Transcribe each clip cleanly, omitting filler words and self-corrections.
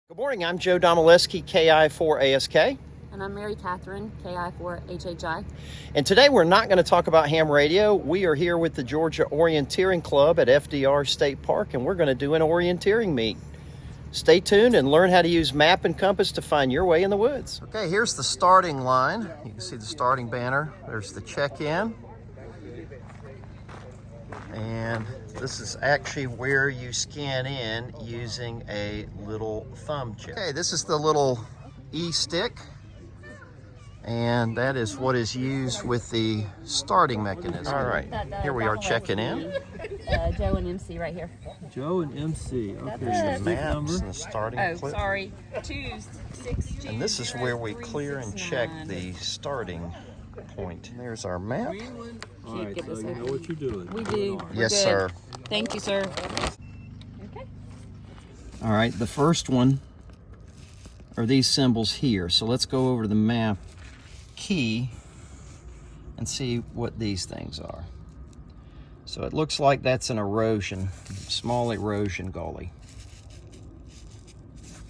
Good morning, I'm Joe Domaleski, KI4ASK. And I'm Mary Catherine, KI4HHI. And today we're not going to talk about ham radio. We are here with the Georgia Orienteering Club at FDR State Park, and we're going to do an orienteering meet. Stay tuned and learn how to use map and compass to find your way in the woods. Okay, here's the starting line. You can see the starting banner. There's the check-in. And this is actually where you scan in using a little thumb chip. Okay, this is the little E-stick, and that is what is used with the starting mechanism. All right, here we are checking in. Joe and MC right here. Joe and MC. Okay. There's the maps and the starting clip. Sorry. 262. And this is where we clear and check the starting point. There's our map. All right, so you know what you're doing. We do. Yes, good. sir. Thank you, sir. Okay. All right, the first one are these symbols here. So let's go over to the map key and see what these things are. So it looks like that's an erosion, small erosion gully.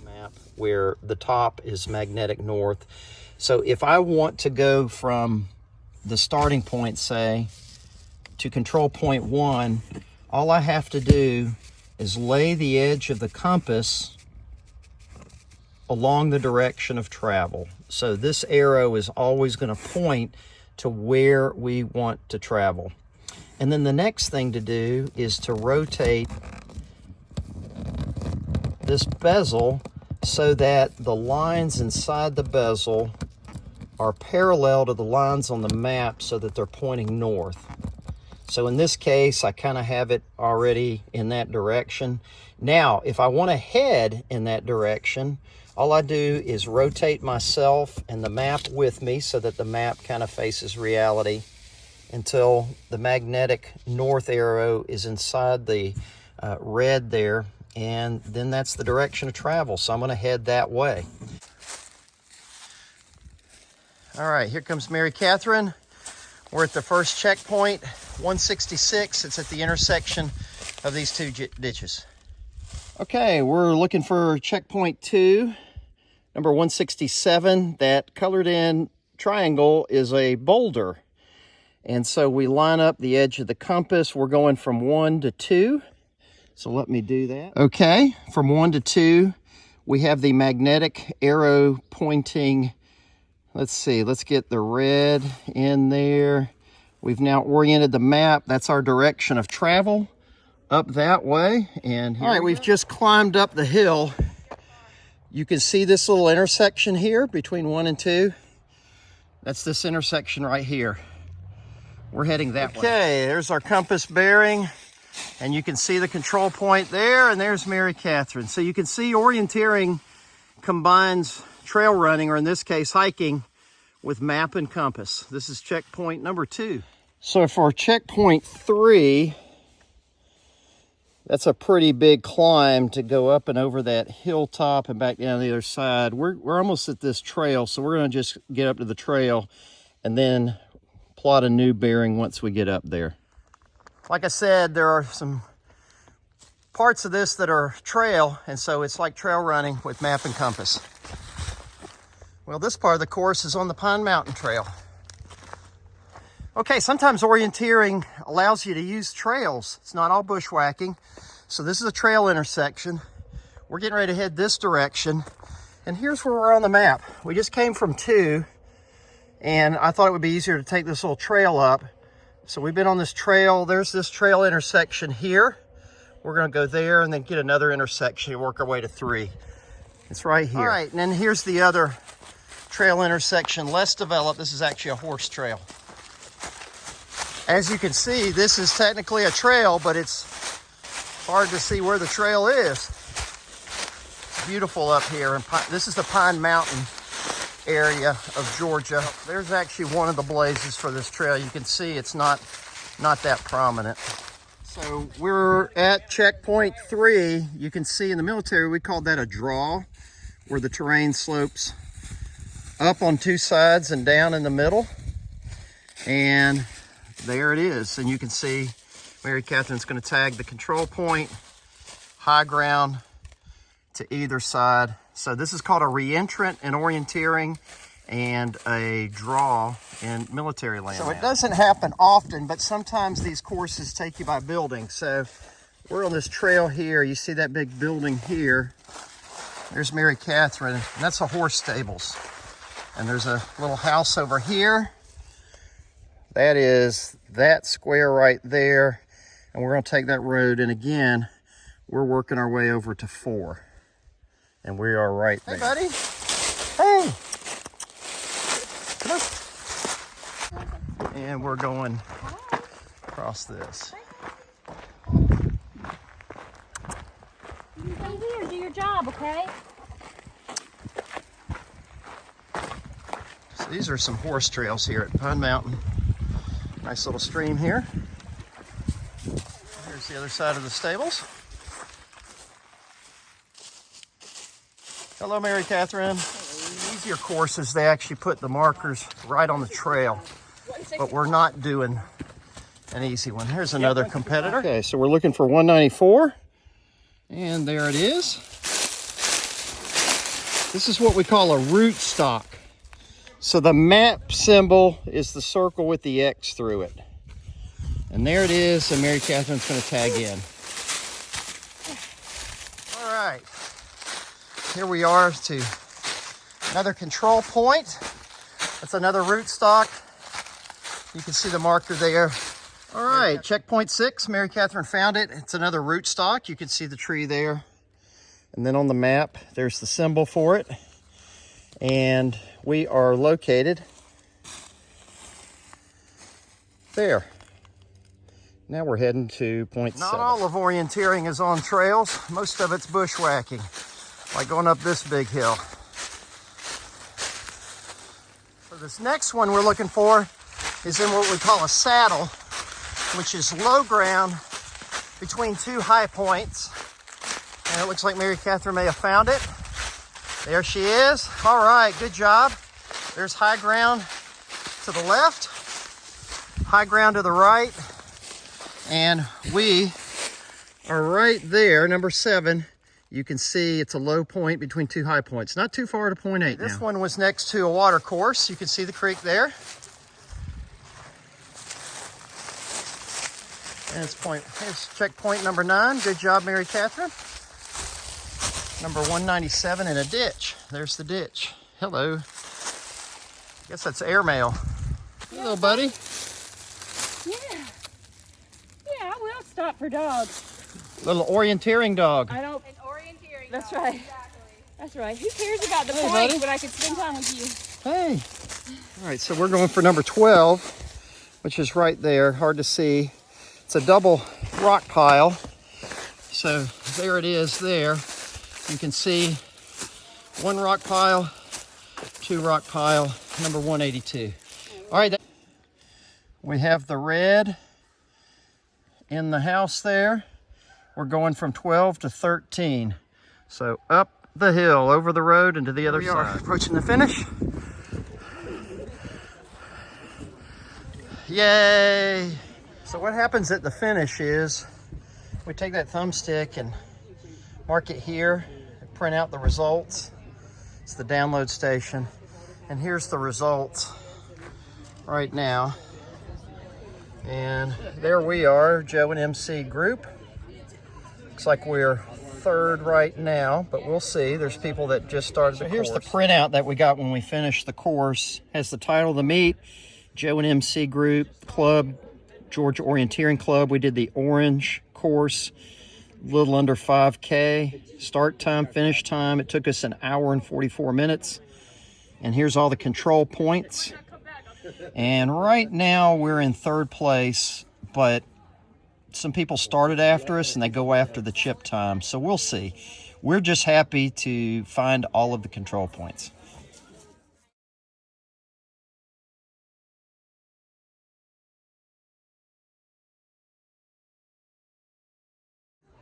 Map where the top is magnetic north. So if I want to go from the starting point, say, to control point 1, all I have to do is lay the edge of the compass along the direction of travel. So this arrow is always going to point to where we want to travel. And then the next thing to do is to rotate this bezel so that the lines inside the bezel are parallel to the lines on the map so that they're pointing north. So in this case, I kind of have it already in that direction. Now, if I want to head in that direction, all I do is rotate myself and the map with me so that the map kind of faces reality until the magnetic north arrow is inside the red there, and then that's the direction of travel. So I'm going to head that way. All right, here comes Mary Catherine. We're at the first checkpoint, 166. It's at the intersection of these two ditches. Okay, we're looking for checkpoint 2, number 167. That colored in triangle is a boulder. And so we line up the edge of the compass. We're going from 1 to 2. So let me do that. Okay, from 1 to 2, we have the magnetic arrow pointing. Let's see, let's get the red in there. We've now oriented the map. That's our direction of travel up that way. And all right, we've just climbed up the hill. You can see this little intersection here between 1 and 2. That's this intersection right here. We're heading that way. Okay, there's our compass bearing. And you can see the control point there, and there's Mary Catherine. So you can see orienteering combines trail running, or in this case, hiking, with map and compass. This is checkpoint number 2. So for checkpoint 3, that's a pretty big climb to go up and over that hilltop and back down the other side. We're almost at this trail, so we're going to just get up to the trail and then plot a new bearing once we get up there. Like I said, there are some parts of this that are trail, and so it's like trail running with map and compass. Well, this part of the course is on the Pine Mountain Trail. Okay, sometimes orienteering allows you to use trails. It's not all bushwhacking. So this is a trail intersection. We're getting ready to head this direction. And here's where we're on the map. We just came from 2, and I thought it would be easier to take this little trail up. So we've been on this trail. There's this trail intersection here. We're gonna go there and then get another intersection and work our way to 3. It's right here. All right, and then here's the other trail intersection, less developed. This is actually a horse trail. As you can see, this is technically a trail, but it's hard to see where the trail is. It's beautiful up here. And this is the Pine Mountain area of Georgia. There's actually one of the blazes for this trail. You can see it's not that prominent. So we're at checkpoint 3. You can see in the military, we call that a draw, where the terrain slopes up on 2 sides and down in the middle. And there it is. And you can see Mary Catherine's going to tag the control point, high ground to either side. So this is called a reentrant in orienteering and a draw in military land. So it doesn't happen often, but sometimes these courses take you by building. So we're on this trail here. You see that big building here. There's Mary Catherine, and that's the horse stables. And there's a little house over here. That is that square right there. And we're gonna take that road, and again, we're working our way over to 4. And we are right there. Hey, buddy. Hey. Come on. And we're going across this. You stay here, do your job, okay? So these are some horse trails here at Pine Mountain. Nice little stream here. Here's the other side of the stables. Hello, Mary Catherine. Easier courses, they actually put the markers right on the trail, but we're not doing an easy one. Here's another competitor. Okay, so we're looking for 194, and there it is. This is what we call a root stock. So the map symbol is the circle with the X through it. And there it is, and Mary Catherine's gonna tag in. All right. Here we are to another control point. That's another root stock. You can see the marker there. All right, checkpoint 6, Mary Catherine found it. It's another root stock. You can see the tree there. And then on the map, there's the symbol for it. And we are located there. Now we're heading to point 7. Not all of orienteering is on trails. Most of it's bushwhacking, like going up this big hill. So this next one we're looking for is in what we call a saddle, which is low ground between 2 high points. And it looks like Mary Catherine may have found it. There she is. All right, good job. There's high ground to the left, high ground to the right, and we are right there, number 7. You can see it's a low point between 2 high points. Not too far to point 8 This one was next to a water course. You can see the creek there. And it's checkpoint number 9. Good job, Mary Catherine. Number 197 in a ditch. There's the ditch. Hello. Guess that's airmail. Hello, buddy. Yeah. Yeah, I will stop for dogs. Little orienteering dog. I don't. An orienteering That's dog, right. Exactly. That's right. Who cares about the Hey, points buddy. when I can spend time with you? Hey. All right, so we're going for number 12, which is right there. Hard to see. It's a double rock pile. So there it is there. You can see 1 rock pile, 2 rock pile, number 182. All right, we have the red in the house there. We're going from 12 to 13. So up the hill, over the road, and to the other side. Approaching the finish. Yay! So what happens at the finish is we take that thumbstick and mark it here, and print out the results. It's the download station. And here's the results right now. And there we are, Joe and MC group. Looks like we're 3rd right now, but we'll see. There's people that just started the course. Here's the printout that we got when we finished the course. Has the title of the meet, Joe and MC group, club, Georgia Orienteering Club. We did the orange course, a little under 5K. Start time, finish time. It took us 1 hour and 44 minutes. And here's all the control points. And right now we're in 3rd place, but some people started after us and they go after the chip time. So we'll see. We're just happy to find all of the control points.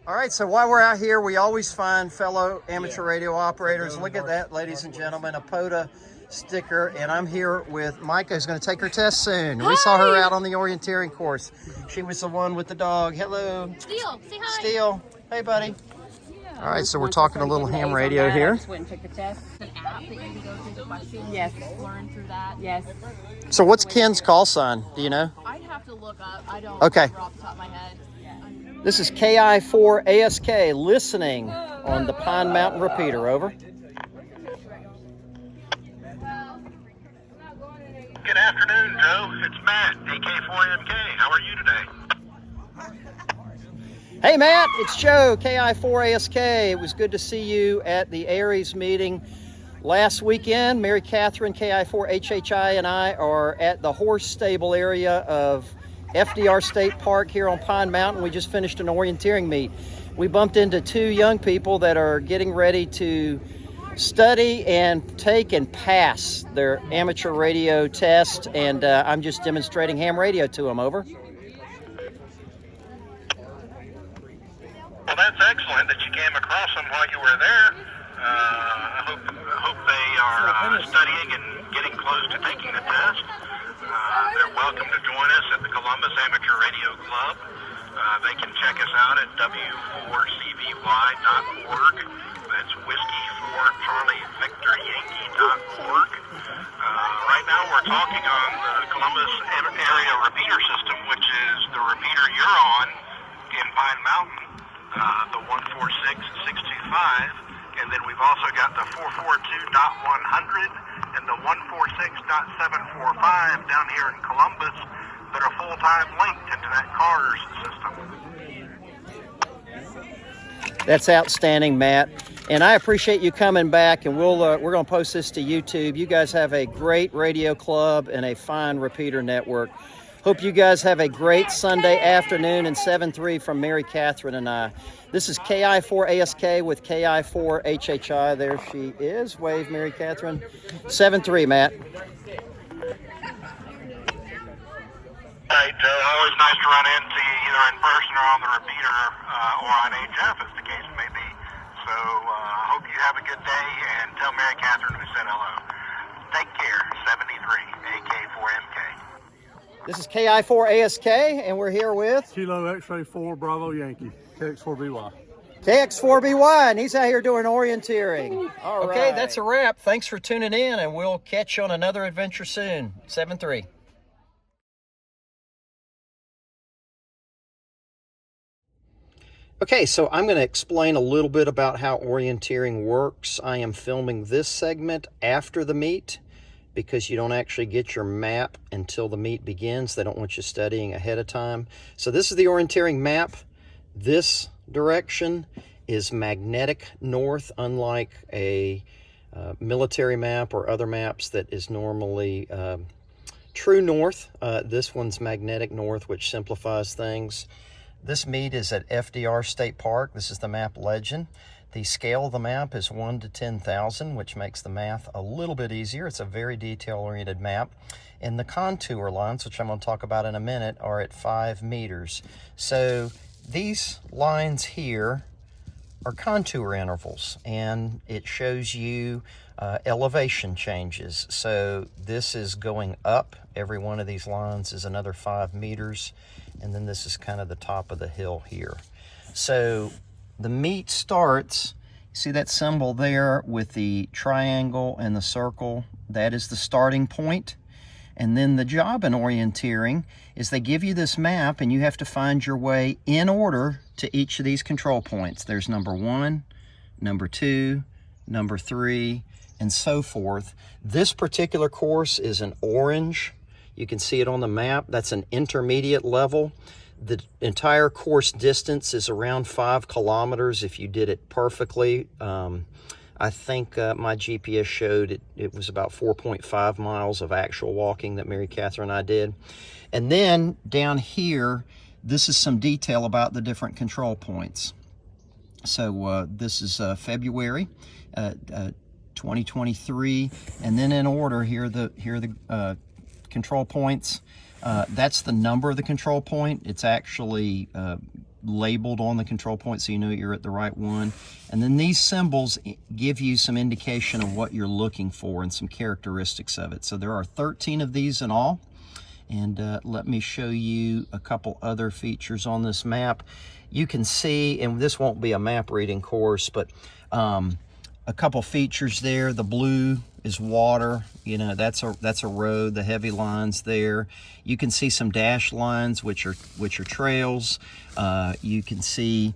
All right, so while we're out here, we always find fellow amateur radio operators. Look at that, ladies and gentlemen, a POTA sticker. And I'm here with Mika, who's going to take her test soon. We saw her out on the orienteering course. She was the one with the dog. Hello. Steele, say hi. Steele. Hey, buddy. Yeah. All right, so we're Once talking I a started little getting ham A's on radio that, I here. just went and took the test. An app that you can go through the questions. Yes. Learn through that. Yes. So what's Ken's call sign? Do you know? I'd have to look up. I don't Okay. remember off the top of my head. This is KI4ASK listening on the Pine Mountain repeater. Over. Good afternoon, Joe. It's Matt, AK4MK. How are you today? Hey Matt, it's Joe, KI4ASK. It was good to see you at the Aries meeting last weekend. Mary Catherine, KI4HHI, and I are at the horse stable area of FDR State Park here on Pine Mountain. We just finished an orienteering meet. We bumped into two young people that are getting ready to study and take and pass their amateur radio test, and I'm just demonstrating ham radio to them. Over. Well, that's excellent that you came across them while you were there. I hope they are studying and getting close to taking the test. They're welcome to join us at the Columbus Amateur Radio Club. They can check us out at W4CVY.org. That's Whiskey for Charlie Victor Yankee.org. Right now we're talking on the Columbus area repeater system, which is the repeater you're on in Pine Mountain, the 146.625, and then we've also got the 442.100 and the 146.745 down here in Columbus that are full-time linked into that CARS system. That's outstanding, Matt. And I appreciate you coming back, and we're going to post this to YouTube. You guys have a great radio club and a fine repeater network. Hope you guys have a great Sunday afternoon, and 7-3 from Mary Catherine and I. This is KI4ASK with KI4HHI. There she is. Wave, Mary Catherine. 7-3, Matt. All right, Joe. Always nice to run into you either in person or on the repeater or on HF, as the case may be. So I hope you have a good day, and tell Mary Catherine we said hello. Take care. 73, AK4MK. This is KI4ASK, and we're here with Kilo X-ray 4 Bravo Yankee, KX4BY. KX4BY, and he's out here doing orienteering. All Okay, right. that's a wrap. Thanks for tuning in, and we'll catch you on another adventure soon. 7-3. Okay, so I'm going to explain a little bit about how orienteering works. I am filming this segment after the meet because you don't actually get your map until the meet begins. They don't want you studying ahead of time. So this is the orienteering map. This direction is magnetic north, unlike a military map or other maps that is normally true north. This one's magnetic north, which simplifies things. This meet is at FDR State Park. This is the map legend. The scale of the map is 1 to 10,000, which makes the math a little bit easier. It's a very detail-oriented map. And the contour lines, which I'm going to talk about in a minute, are at 5 meters. So these lines here are contour intervals, and it shows you elevation changes. So this is going up. Every one of these lines is another 5 meters. And then this is kind of the top of the hill here. So the meet starts, see that symbol there with the triangle and the circle? That is the starting point. And then the job in orienteering is they give you this map, and you have to find your way in order to each of these control points. There's number 1, number 2, number 3, and so forth. This particular course is an orange. You can see it on the map. That's an intermediate level. The entire course distance is around 5 kilometers if you did it perfectly. I think my GPS showed it was about 4.5 miles of actual walking that Mary Catherine and I did. And then down here, this is some detail about the different control points. So this is February 2023, and then in order, here are the control points. That's the number of the control point. It's actually labeled on the control point, so you know you're at the right one. And then these symbols give you some indication of what you're looking for and some characteristics of it. So there are 13 of these in all, And let me show you a couple other features on this map. You can see, and this won't be a map reading course, but a couple features there. The blue is water, you know, that's a road, the heavy lines there. You can see some dashed lines, which are trails. You can see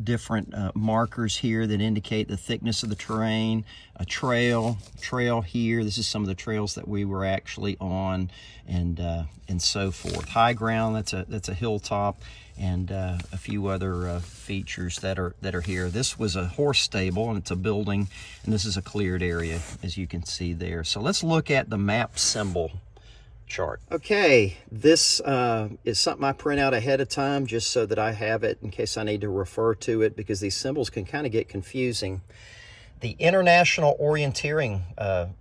different markers here that indicate the thickness of the terrain. A trail here. This is some of the trails that we were actually on, and so forth. High ground, that's a hilltop, and a few other features that are here. This was a horse stable, and it's a building, and this is a cleared area, as you can see there. So let's look at the map symbol chart. Okay, this is something I print out ahead of time just so that I have it in case I need to refer to it, because these symbols can kind of get confusing. The International Orienteering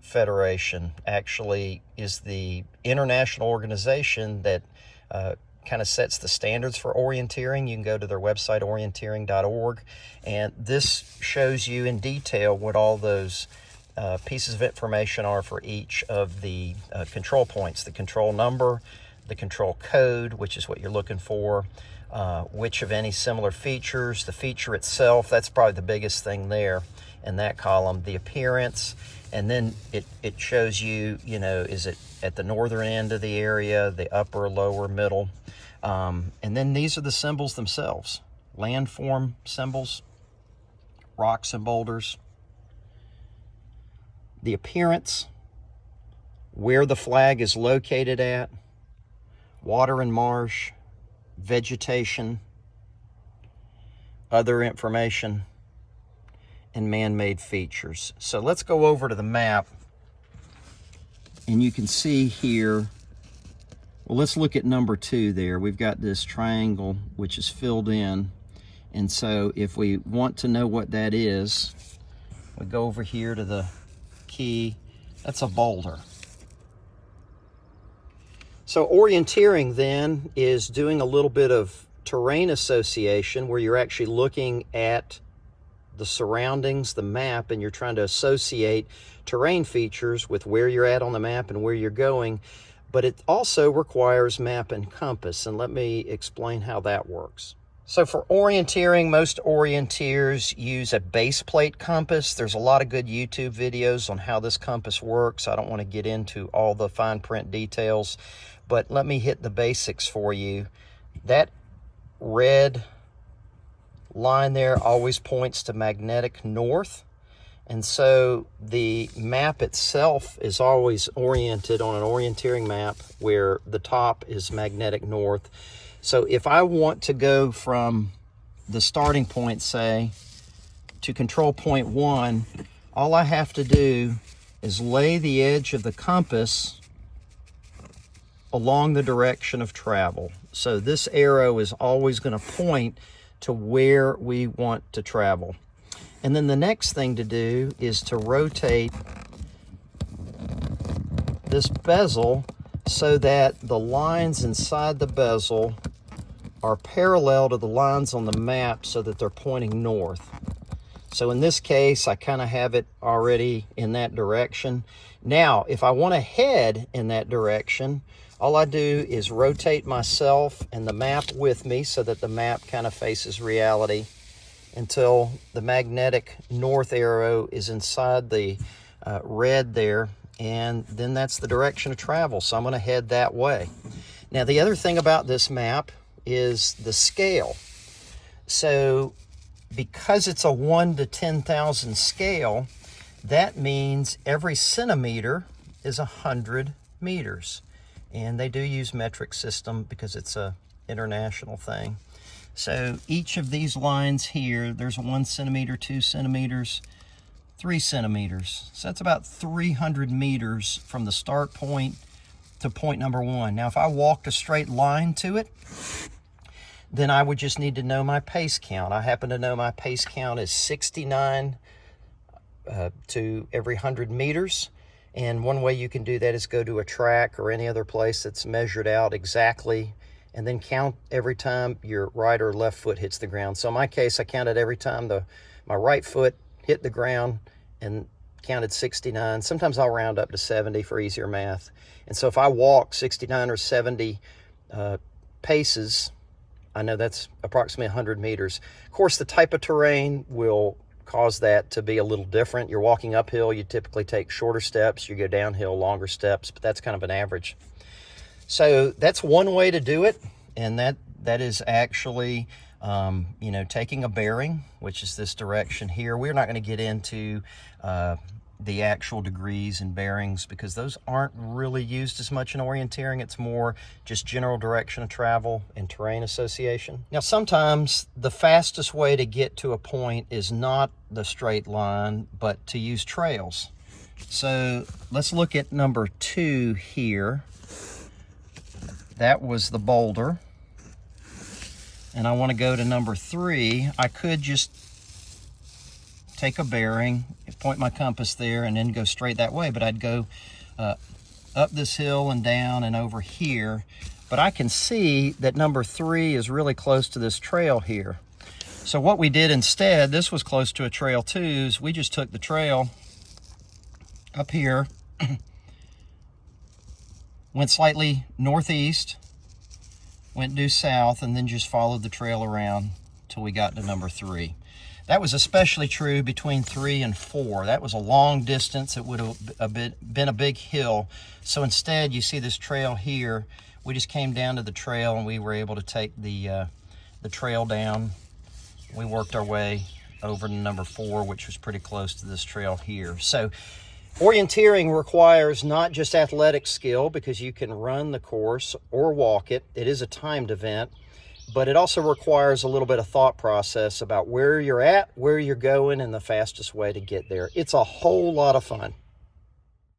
Federation actually is the international organization that kind of sets the standards for orienteering. You can go to their website, orienteering.org, and this shows you in detail what all those pieces of information are for each of the control points: the control number, the control code, which is what you're looking for, which of any similar features, the feature itself, that's probably the biggest thing there in that column, the appearance, and then it shows you, you know, is it at the northern end of the area, the upper, lower, middle, and then these are the symbols themselves: landform symbols, rocks and boulders, the appearance, where the flag is located at, water and marsh, vegetation, other information, and man-made features. So let's go over to the map, and you can see here, well, let's look at number 2 there. We've got this triangle which is filled in, and so if we want to know what that is, we go over here to the key. That's a boulder. So orienteering then is doing a little bit of terrain association, where you're actually looking at the surroundings, the map, and you're trying to associate terrain features with where you're at on the map and where you're going. But it also requires map and compass, and let me explain how that works. So for orienteering, most orienteers use a base plate compass. There's a lot of good YouTube videos on how this compass works. I don't want to get into all the fine print details, but let me hit the basics for you. That red line there always points to magnetic north, and so the map itself is always oriented on an orienteering map where the top is magnetic north. So if I want to go from the starting point, say, to control point 1, all I have to do is lay the edge of the compass along the direction of travel. So this arrow is always going to point to where we want to travel. And then the next thing to do is to rotate this bezel so that the lines inside the bezel are parallel to the lines on the map so that they're pointing north. So in this case, I kind of have it already in that direction. Now, if I want to head in that direction, all I do is rotate myself and the map with me so that the map kind of faces reality until the magnetic north arrow is inside the red there, and then that's the direction of travel. So I'm going to head that way. Now, the other thing about this map is the scale. So because it's a 1 to 10,000 scale, that means every centimeter is 100 meters. And they do use metric system because it's a international thing. So each of these lines here, there's 1 centimeter, 2 centimeters, 3 centimeters. So that's about 300 meters from the start point to point number 1. Now, if I walked a straight line to it, then I would just need to know my pace count. I happen to know my pace count is 69 to every 100 meters. And one way you can do that is go to a track or any other place that's measured out exactly, and then count every time your right or left foot hits the ground. So in my case, I counted every time my right foot hit the ground, and counted 69. Sometimes I'll round up to 70 for easier math. And so if I walk 69 or 70 paces, I know that's approximately 100 meters. Of course, the type of terrain will cause that to be a little different. You're walking uphill, you typically take shorter steps. You go downhill, longer steps, but that's kind of an average. So that's one way to do it, and that is actually taking a bearing, which is this direction here. We're not going to get into the actual degrees and bearings because those aren't really used as much in orienteering. It's more just general direction of travel and terrain association. Now, sometimes the fastest way to get to a point is not the straight line, but to use trails. So let's look at number 2 here. That was the boulder. And I want to go to number 3. I could just take a bearing, point my compass there, and then go straight that way. But I'd go up this hill and down and over here. But I can see that number 3 is really close to this trail here. So what we did instead, this was close to a trail too, is we just took the trail up here, went slightly northeast, went due south, and then just followed the trail around till we got to number 3. That was especially true between 3 and 4. That was a long distance. It would have been a big hill. So instead, you see this trail here. We just came down to the trail and we were able to take the trail down. We worked our way over to number 4, which was pretty close to this trail here. So orienteering requires not just athletic skill, because you can run the course or walk it. It is a timed event. But it also requires a little bit of thought process about where you're at, where you're going, and the fastest way to get there. It's a whole lot of fun.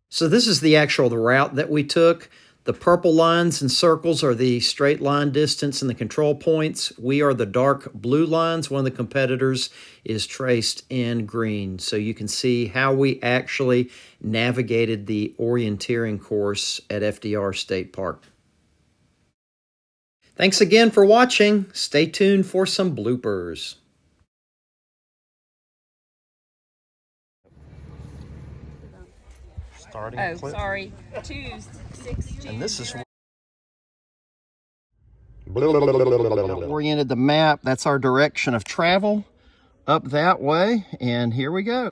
So this is the route that we took. The purple lines and circles are the straight line distance and the control points. We are the dark blue lines. One of the competitors is traced in green. So you can see how we actually navigated the orienteering course at FDR State Park. Thanks again for watching. Stay tuned for some bloopers. Starting clip. Sorry. 2, 6, And this is oriented the map. That's our direction of travel up that way. And here we go.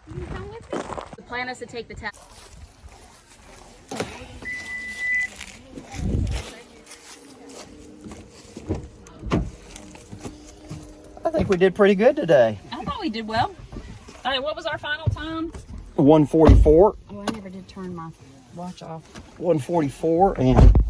The plan is to take the test. I think we did pretty good today. I thought we did well. What was our final time? 144. Oh, I never did turn my watch off. 144, and